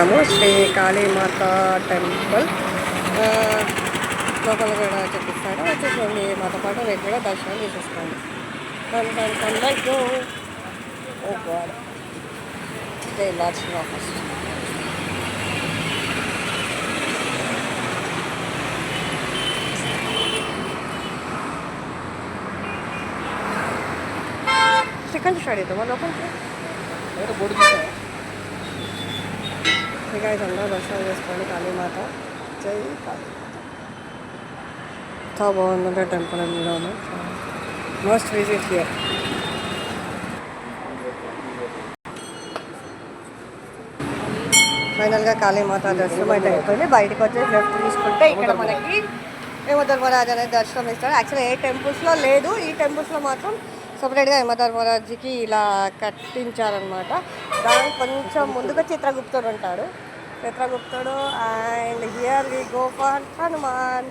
Shri Kalimata temple లోపల కూడా చూపిస్తాడు. వచ్చేసండి మాతో పాటు రెగ్యులర్గా దర్శనం చేసేసుకోండి. Oh God last first second start అవుతామా లోపలికి ఇక అందరూ దర్శనం చేసుకోండి. కాళీమాత జై కాళీమాత. చాలా బాగుందంటే టెంపుల్ అందులోనే మస్ట్ విజిట్ హియర్. ఫైనల్గా కాళీమాత దర్శనం అయితే అయిపోయింది. బయటకు వచ్చి లెఫ్ట్ తీసుకుంటే ఇక్కడ మనకి యమధర్మరాజు అనేది దర్శనం ఇస్తాడు. యాక్చువల్లీ ఏ టెంపుల్స్లో లేదు, ఈ టెంపుల్స్లో మాత్రం సపరేట్గా యమధర్మరాజుకి ఇలా కట్టించారనమాట. దానికి కొంచెం ముందుగా చిత్రగుప్తుడు ఉంటాడు. చిత్రగుప్తుడు and here we go for Hanuman.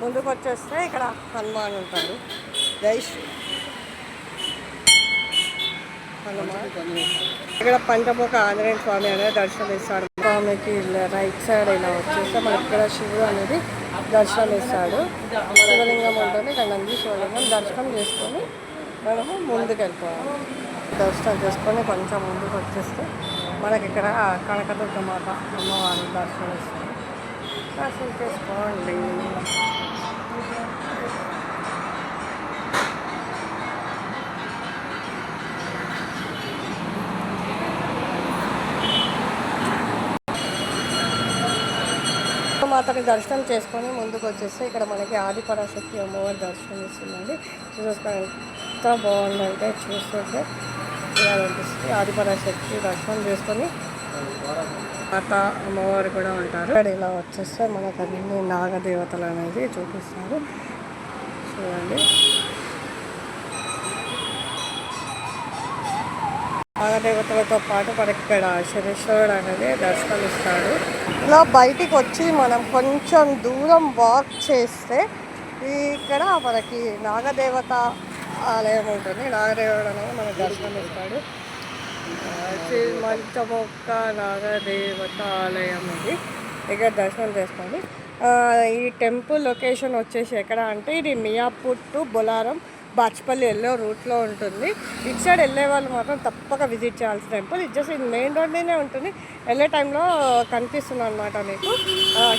ముందుకు వచ్చేస్తే ఇక్కడ హనుమాన్ ఉంటాడు. జై శ్రీ హనుమాన్. ఇక్కడ పంచముఖ ఆంజనేయ స్వామి అనేది దర్శనం ఇస్తాడు. స్వామికి రైట్ సైడ్ ఇలా వచ్చేస్తే మనకి ఇక్కడ శివుడు అనేది దర్శనం ఇస్తాడు. శివలింగం ఉంటుంది. ఇక్కడ నంది శివలింగం దర్శనం చేసుకొని మనము ముందుకు వెళ్ళిపోవాలి. దర్శనం చేసుకొని కొంచెం ముందుకు వచ్చేస్తే మనకి ఇక్కడ కనకదుర్గ మాత అమ్మవారిని దర్శనం ఇస్తాడు. దర్శనం చేసుకోండి. మాతని దర్శనం చేసుకొని ముందుకు వచ్చేస్తే ఇక్కడ మనకి ఆదిపరాశక్తి అమ్మవారి దర్శనం ఇస్తుందండి. చూసుకోండి ఎంత బాగుందంటే చూస్తుంటే అనిపిస్తుంది. ఆదిపరాశక్తి దర్శనం చేసుకొని మాత అమ్మవారు కూడా ఉంటారు. ఇక్కడ ఇలా వచ్చేస్తే మనకు అన్ని నాగదేవతలు అనేది చూపిస్తారు. చూడండి నాగదేవతలతో పాటు మనకి ఇక్కడ శనీశ్వరుడు అనేది దర్శనం ఇస్తాడు. ఇలా బయటికి వచ్చి మనం కొంచెం దూరం వాక్ చేస్తే ఇక్కడ మనకి నాగదేవత ఆలయం ఉంటుంది. నాగదేవుడు అనేది మనకు దర్శనం ఇస్తాడు. పంచముఖ నాగదేవత ఆలయం ఇది. ఇక్కడ దర్శనం చేసుకోండి. ఈ టెంపుల్ లొకేషన్ వచ్చేసి ఎక్కడ అంటే ఇది మియాపూర్ టు బొలారం బాచ్పల్లి వెళ్ళే రూట్లో ఉంటుంది. ఇటు సైడ్ వెళ్ళే వాళ్ళు మాత్రం తప్పక విజిట్ చేయాల్సిన టెంపుల్. ఇది జస్ట్ ఇది మెయిన్ రోడ్లోనే ఉంటుంది. వెళ్ళే టైంలో కనిపిస్తుంది అనమాట మీకు.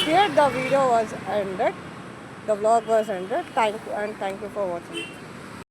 Here the video was ended, the vlog was ended. Thank you for watching.